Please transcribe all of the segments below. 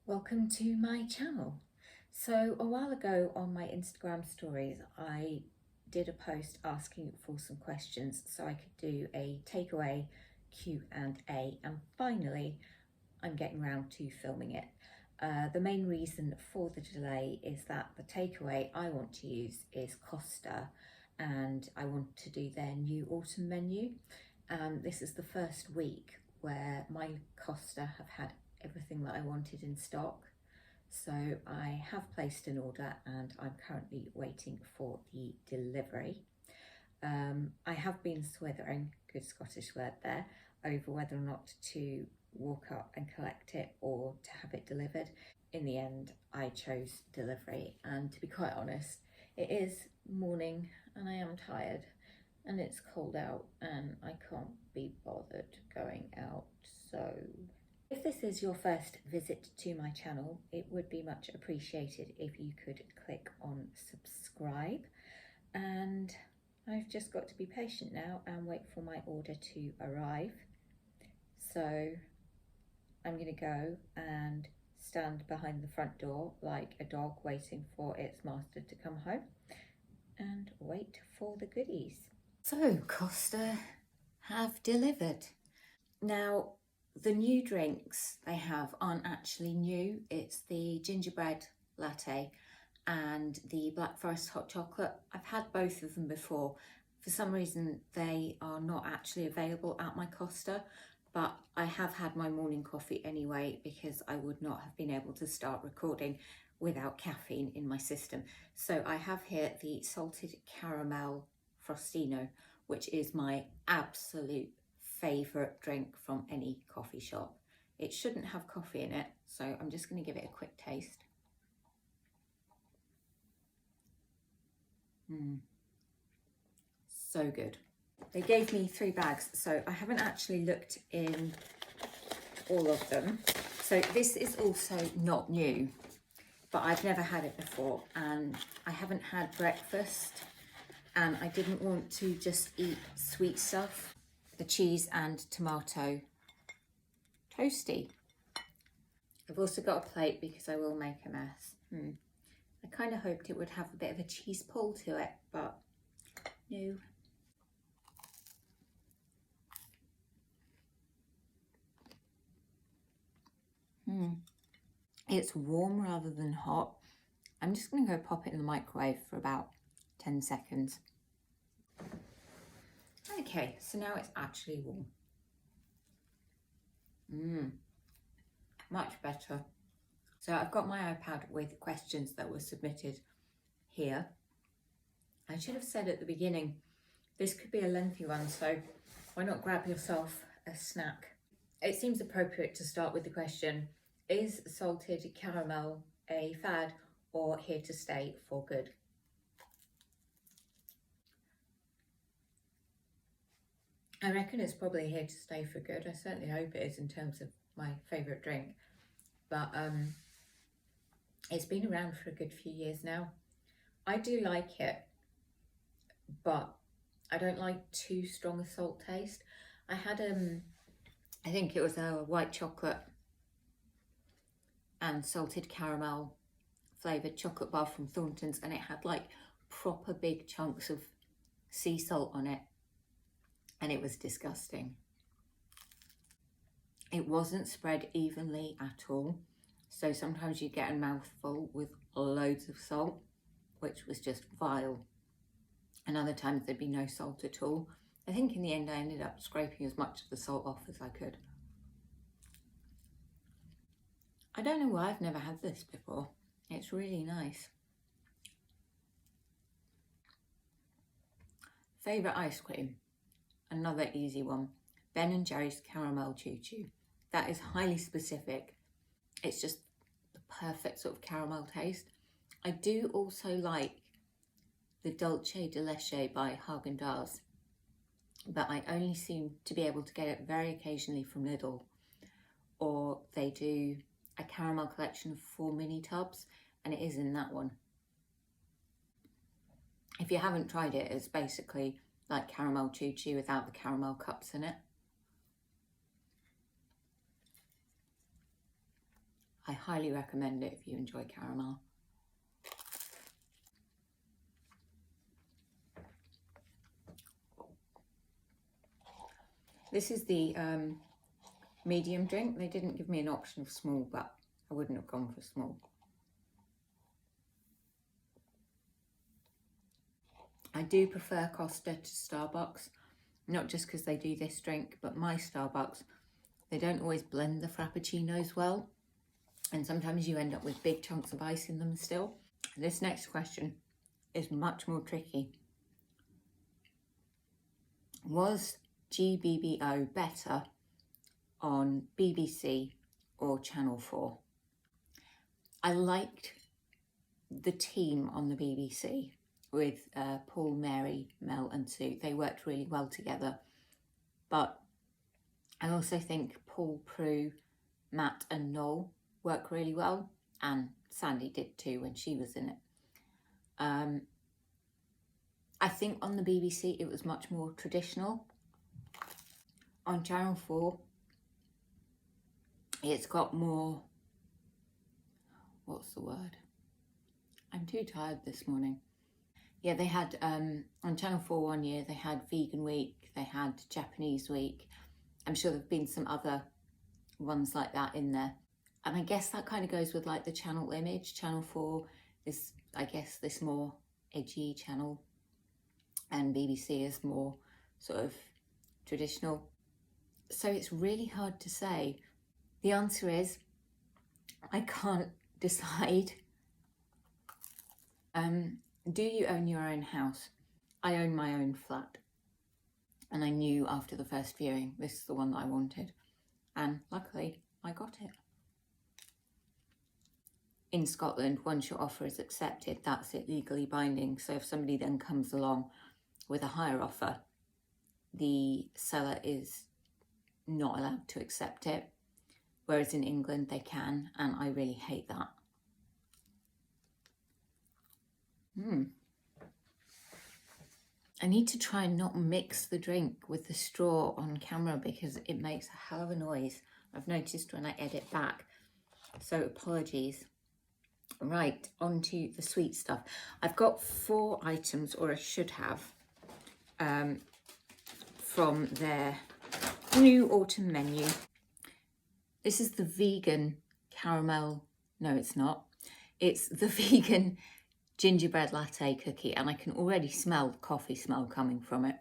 Welcome to my channel. So a while ago on my Instagram stories, I did a post asking for some questions so I could do a takeaway Q&A, and finally I'm getting around to filming it. The main reason for the delay is that the takeaway I want to use is Costa, and I want to do their new autumn menu. This is the first week where my Costa have had everything that I wanted in stock. So I have placed an order and I'm currently waiting for the delivery. I have been swithering, good Scottish word there, over whether or not to walk up and collect it or to have it delivered. In the end, I chose delivery, and to be quite honest, it is morning and I am tired and it's cold out and I can't be bothered going out. So if this is your first visit to my channel, it would be much appreciated if you could click on subscribe, and I've just got to be patient now and wait for my order to arrive. So I'm going to go and stand behind the front door like a dog waiting for its master to come home and wait for the goodies. So Costa have delivered. Now, the new drinks they have aren't actually new. It's the gingerbread latte and the black forest hot chocolate. I've had both of them before. For some reason, they are not actually available at my Costa, but I have had my morning coffee anyway because I would not have been able to start recording without caffeine in my system. So I have here the salted caramel frostino, which is my absolute favourite drink from any coffee shop. It shouldn't have coffee in it, so I'm just going to give it a quick taste. So good. They gave me 3 bags, so I haven't actually looked in all of them. So this is also not new, but I've never had it before, and I haven't had breakfast, and I didn't want to just eat sweet stuff. The cheese and tomato toastie. I've also got a plate because I will make a mess. I kind of hoped it would have a bit of a cheese pull to it, but no. It's warm rather than hot. I'm just going to go pop it in the microwave for about 10 seconds. Okay, so now it's actually warm. Much better. So I've got my iPad with questions that were submitted here. I should have said at the beginning, this could be a lengthy one, so why not grab yourself a snack? It seems appropriate to start with the question, is salted caramel a fad or here to stay for good? I reckon it's probably here to stay for good. I certainly hope it is in terms of my favourite drink. But it's been around for a good few years now. I do like it, but I don't like too strong a salt taste. I had, I think it was a white chocolate and salted caramel flavoured chocolate bar from Thornton's, and it had like proper big chunks of sea salt on it, and it was disgusting. It wasn't spread evenly at all, so sometimes you get a mouthful with loads of salt, which was just vile, and other times there'd be no salt at all. I think in the end I ended up scraping as much of the salt off as I could. I don't know why I've never had this before. It's really nice. Favourite ice cream? Another easy one. Ben & Jerry's Caramel Choo Choo. That is highly specific. It's just the perfect sort of caramel taste. I do also like the Dulce de Leche by Haagen-Dazs, but I only seem to be able to get it very occasionally from Lidl, or they do a caramel collection of 4 mini tubs, and it is in that one. If you haven't tried it, it's basically like caramel choo choo without the caramel cups in it. I highly recommend it if you enjoy caramel. This is the medium drink. They didn't give me an option of small, but I wouldn't have gone for small. I do prefer Costa to Starbucks, not just because they do this drink, but my Starbucks, they don't always blend the frappuccinos well, and sometimes you end up with big chunks of ice in them still. This next question is much more tricky. Was GBBO better on BBC or Channel 4? I liked the team on the BBC with Paul, Mary, Mel and Sue. They worked really well together. But I also think Paul, Prue, Matt and Noel work really well, and Sandy did too when she was in it. I think on the BBC it was much more traditional. On Channel 4 it's got more, what's the word? I'm too tired this morning. Yeah, they had, on Channel 4 one year, they had Vegan Week, they had Japanese Week. I'm sure there have been some other ones like that in there. And I guess that kind of goes with like the channel image. Channel 4 is, I guess, this more edgy channel, and BBC is more sort of traditional. So it's really hard to say. The answer is, I can't decide. Do you own your own house? I own my own flat. And I knew after the first viewing, this is the one that I wanted. And luckily, I got it. In Scotland, once your offer is accepted, that's it, legally binding. So if somebody then comes along with a higher offer, the seller is not allowed to accept it. Whereas in England, they can, and I really hate that. I need to try and not mix the drink with the straw on camera because it makes a hell of a noise. I've noticed when I edit back, so apologies. Right, on to the sweet stuff. I've got 4 items, or I should have, from their new autumn menu. This is the vegan caramel, no it's not, it's the vegan gingerbread latte cookie, and I can already smell the coffee smell coming from it.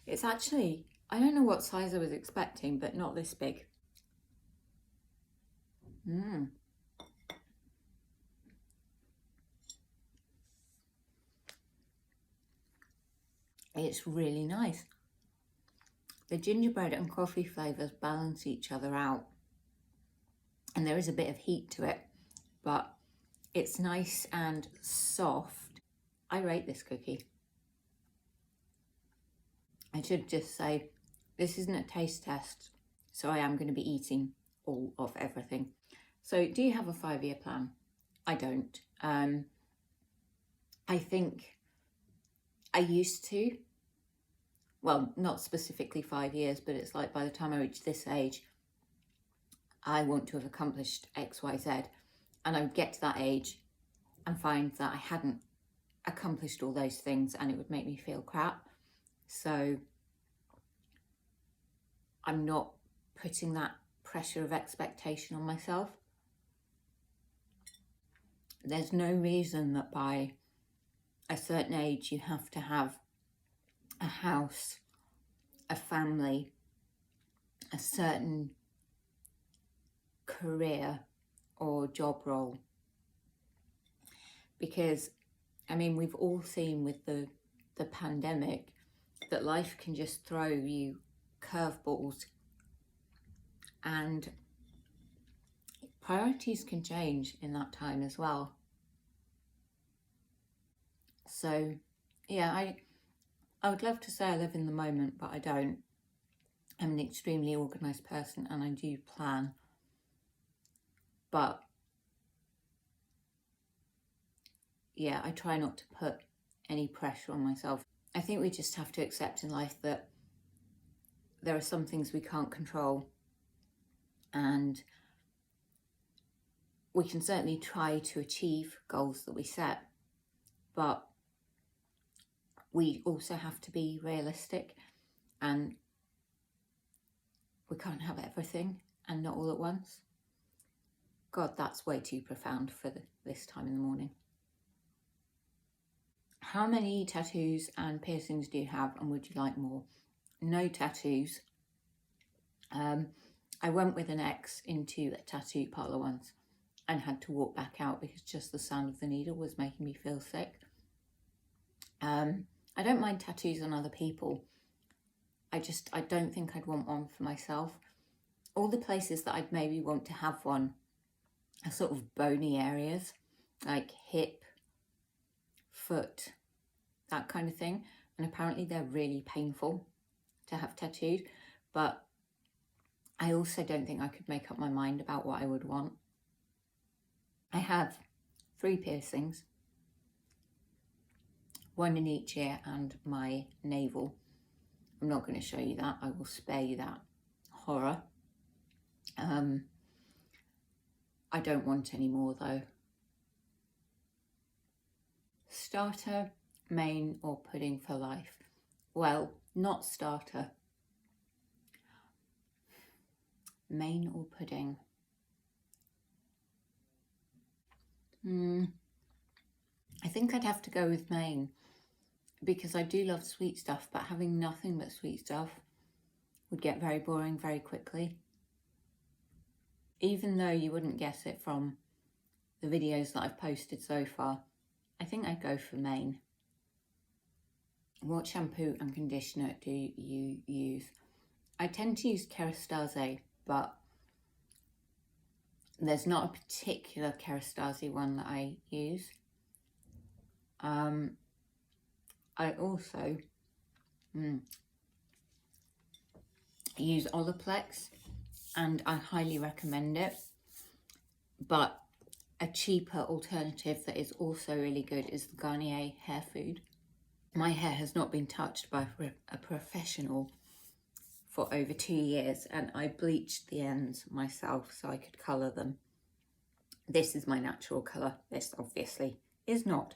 It's actually, I don't know what size I was expecting, but not this big. It's really nice. The gingerbread and coffee flavours balance each other out, and there is a bit of heat to it, but it's nice and soft. I rate this cookie. I should just say, this isn't a taste test, so I am going to be eating all of everything. So do you have a 5-year plan? I don't. I think I used to. Well, not specifically 5 years, but it's like by the time I reach this age, I want to have accomplished X, Y, Z. And I would get to that age and find that I hadn't accomplished all those things, and it would make me feel crap. So I'm not putting that pressure of expectation on myself. There's no reason that by a certain age you have to have a house, a family, a certain career or job role. Because, I mean, we've all seen with the pandemic that life can just throw you curveballs, and priorities can change in that time as well. So, yeah, I would love to say I live in the moment, but I don't. I'm an extremely organised person and I do plan. But yeah, I try not to put any pressure on myself. I think we just have to accept in life that there are some things we can't control, and we can certainly try to achieve goals that we set, but we also have to be realistic, and we can't have everything and not all at once. God, that's way too profound for this time in the morning. How many tattoos and piercings do you have, and would you like more? No tattoos. I went with an ex into a tattoo parlour once and had to walk back out because just the sound of the needle was making me feel sick. I don't mind tattoos on other people. I don't think I'd want one for myself. All the places that I'd maybe want to have one are sort of bony areas, like hip, foot, that kind of thing. And apparently they're really painful to have tattooed. But I also don't think I could make up my mind about what I would want. I have 3 piercings, 1 in each ear and my navel. I'm not going to show you that. I will spare you that horror. I don't want any more though. Starter, main or pudding for life? Well, not starter. Main or pudding? I think I'd have to go with main, because I do love sweet stuff, but having nothing but sweet stuff would get very boring very quickly. Even though you wouldn't guess it from the videos that I've posted so far, I think I'd go for main. What shampoo and conditioner do you use? I tend to use Kerastase, but there's not a particular Kerastase one that I use. I also use Olaplex, and I highly recommend it. But a cheaper alternative that is also really good is the Garnier Hair Food. My hair has not been touched by a professional for over 2 years, and I bleached the ends myself so I could colour them. This is my natural colour. This obviously is not.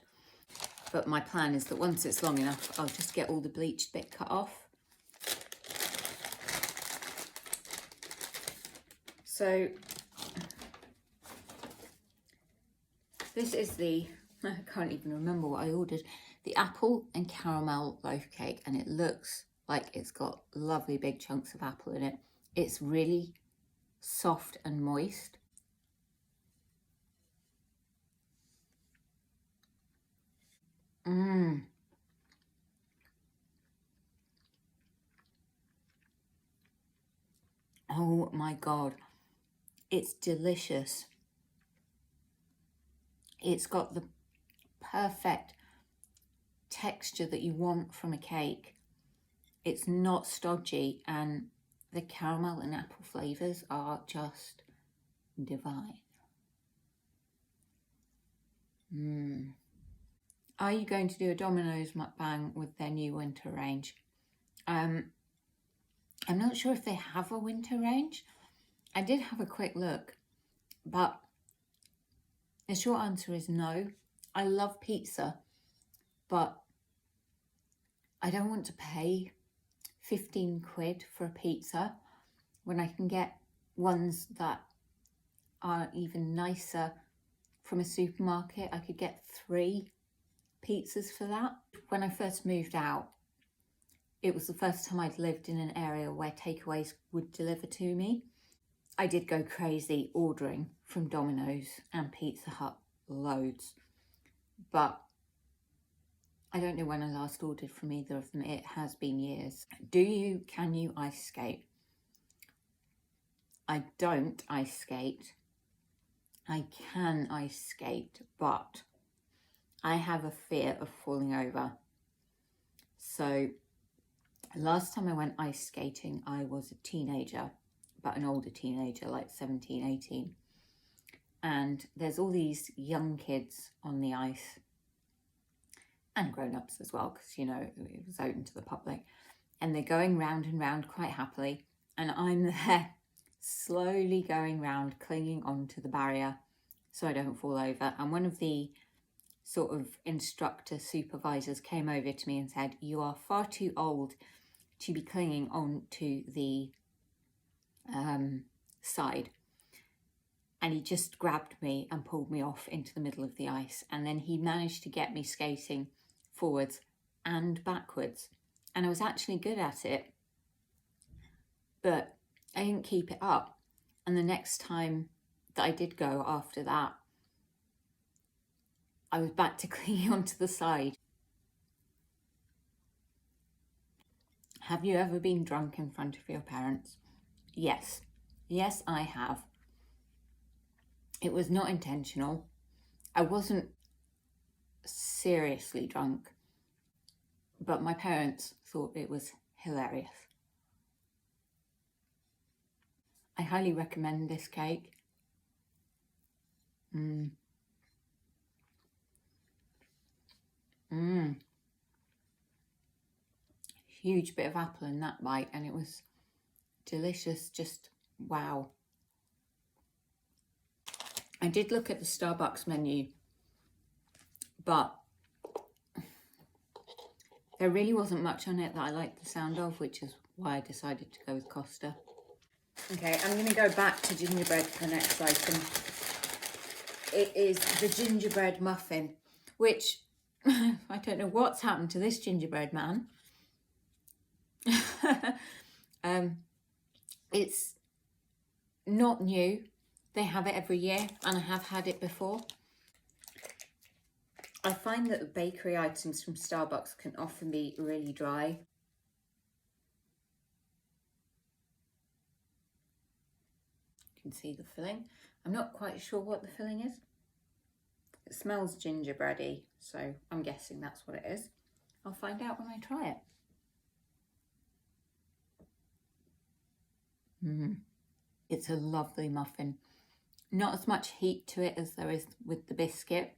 But my plan is that once it's long enough, I'll just get all the bleached bit cut off. So this is the, I can't even remember what I ordered, the apple and caramel loaf cake, and it looks like it's got lovely big chunks of apple in it. It's really soft and moist. Oh my God, it's delicious. It's got the perfect texture that you want from a cake. It's not stodgy, and the caramel and apple flavours are just divine. Are you going to do a Domino's mukbang with their new winter range? I'm not sure if they have a winter range. I did have a quick look, but the short answer is no. I love pizza, but I don't want to pay 15 quid for a pizza when I can get ones that are even nicer from a supermarket. I could get 3 pizzas for that. When I first moved out, it was the first time I'd lived in an area where takeaways would deliver to me. I did go crazy ordering from Domino's and Pizza Hut loads, but I don't know when I last ordered from either of them. It has been years. Can you ice skate? I don't ice skate. I can ice skate, but I have a fear of falling over. So last time I went ice skating, I was a teenager, but an older teenager, like 17, 18. And there's all these young kids on the ice, and grown-ups as well, because, you know, it was open to the public. And they're going round and round quite happily. And I'm there slowly going round, clinging onto the barrier, so I don't fall over. And one of the sort of instructor supervisors came over to me and said, "You are far too old to be clinging on to the side." And he just grabbed me and pulled me off into the middle of the ice. And then he managed to get me skating forwards and backwards. And I was actually good at it, but I didn't keep it up. And the next time that I did go after that, I was back to clinging onto the side. Have you ever been drunk in front of your parents? Yes. Yes, I have. It was not intentional. I wasn't seriously drunk, but my parents thought it was hilarious. I highly recommend this cake. Huge bit of apple in that bite, and it was delicious, just wow. I did look at the Starbucks menu, but there really wasn't much on it that I liked the sound of, which is why I decided to go with Costa. Okay, I'm going to go back to gingerbread for the next item. It is the gingerbread muffin, which I don't know what's happened to this gingerbread man. It's not new. They have it every year, and I have had it before. I find that the bakery items from Starbucks can often be really dry. You can see the filling. I'm not quite sure what the filling is. It smells gingerbready, so I'm guessing that's what it is. I'll find out when I try it. It's a lovely muffin. Not as much heat to it as there is with the biscuit.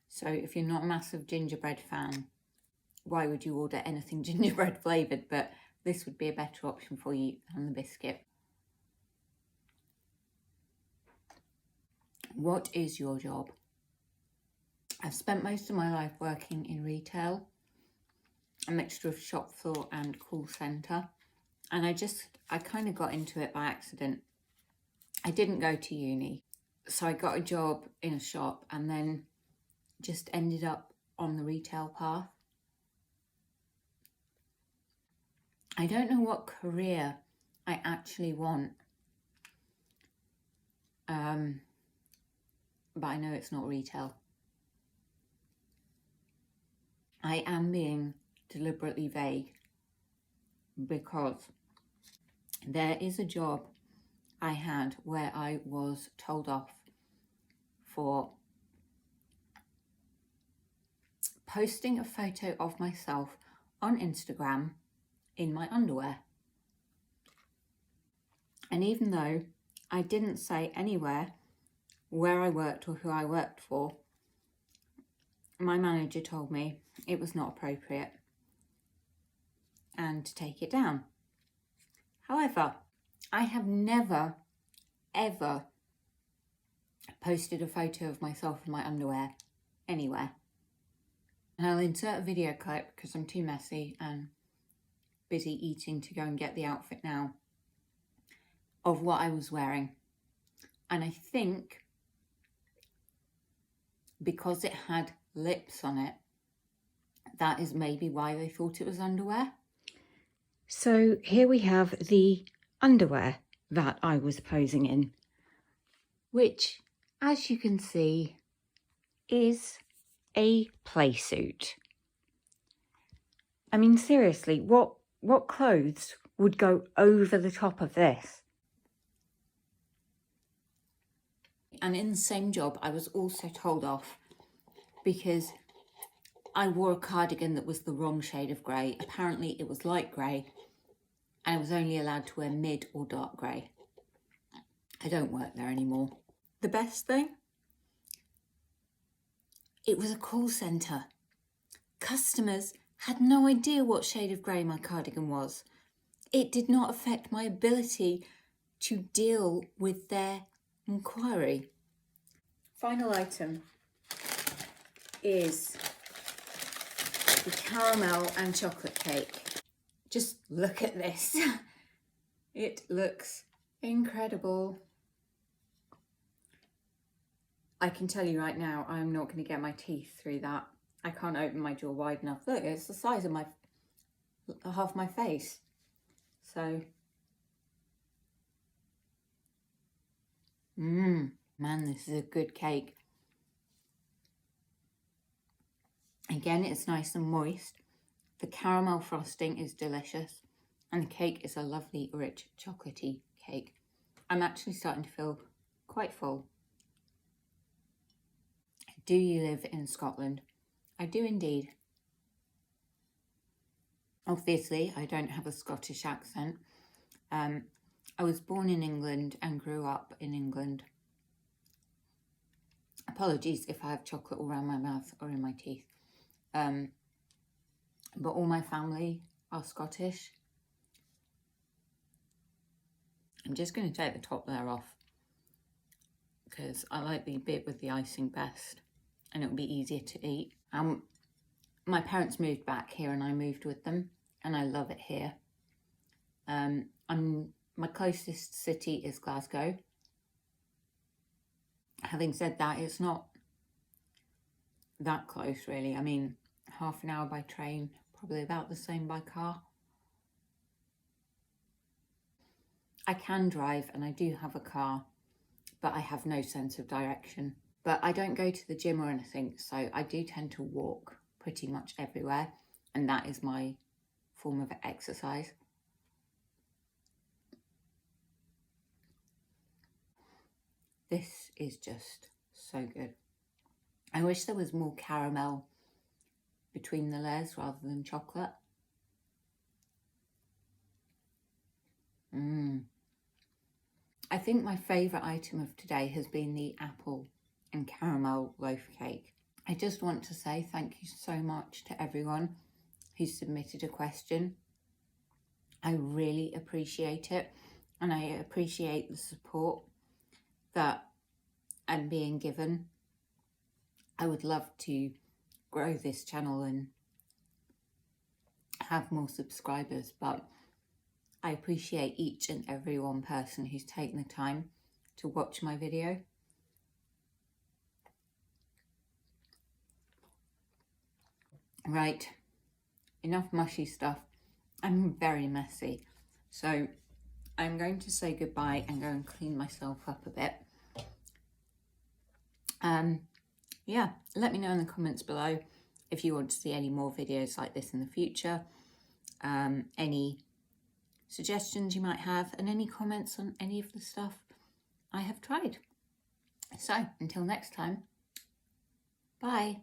So if you're not a massive gingerbread fan, why would you order anything gingerbread flavoured? But this would be a better option for you than the biscuit. What is your job? I've spent most of my life working in retail, a mixture of shop floor and call centre. And I kind of got into it by accident. I didn't go to uni, so I got a job in a shop and then just ended up on the retail path. I don't know what career I actually want, but I know it's not retail. I am being deliberately vague because there is a job I had where I was told off for posting a photo of myself on Instagram in my underwear. And even though I didn't say anywhere where I worked or who I worked for, my manager told me it was not appropriate and to take it down. However, I have never, ever posted a photo of myself in my underwear anywhere. And I'll insert a video clip because I'm too messy and busy eating to go and get the outfit now, of what I was wearing. And I think because it had lips on it, that is maybe why they thought it was underwear. So here we have the underwear that I was posing in, which, as you can see, is a play suit. I mean, seriously, what clothes would go over the top of this? And in the same job, I was also told off because I wore a cardigan that was the wrong shade of grey. Apparently it was light grey and I was only allowed to wear mid or dark grey. I don't work there anymore. The best thing? It was a call centre. Customers had no idea what shade of grey my cardigan was. It did not affect my ability to deal with their inquiry. final item is the caramel and chocolate cake. Just look at this. It looks incredible. I can tell you right now, I'm not going to get my teeth through that. I can't open my jaw wide enough. Look, it's the size of half my face. So, man, this is a good cake. Again, it's nice and moist. The caramel frosting is delicious. And the cake is a lovely, rich, chocolatey cake. I'm actually starting to feel quite full. Do you live in Scotland? I do indeed. Obviously, I don't have a Scottish accent. I was born in England and grew up in England. Apologies if I have chocolate all around my mouth or in my teeth. But all my family are Scottish. I'm just going to take the top layer off because I like the bit with the icing best and it'll be easier to eat. My parents moved back here and I moved with them and I love it here. My closest city is Glasgow. Having said that, it's not that close really. I mean, half an hour by train, probably about the same by car. I can drive and I do have a car, but I have no sense of direction. But I don't go to the gym or anything, so I do tend to walk pretty much everywhere, and that is my form of exercise. This is just so good. I wish there was more caramel between the layers rather than chocolate. I think my favourite item of today has been the apple and caramel loaf cake. I just want to say thank you so much to everyone who submitted a question. I really appreciate it, and I appreciate the support that I'm being given. I would love to grow this channel and have more subscribers, but I appreciate each and every one person who's taken the time to watch my video. Right, enough mushy stuff. I'm very messy, so I'm going to say goodbye and go and clean myself up a bit. Yeah, let me know in the comments below if you want to see any more videos like this in the future, any suggestions you might have, and any comments on any of the stuff I have tried. So until next time, bye.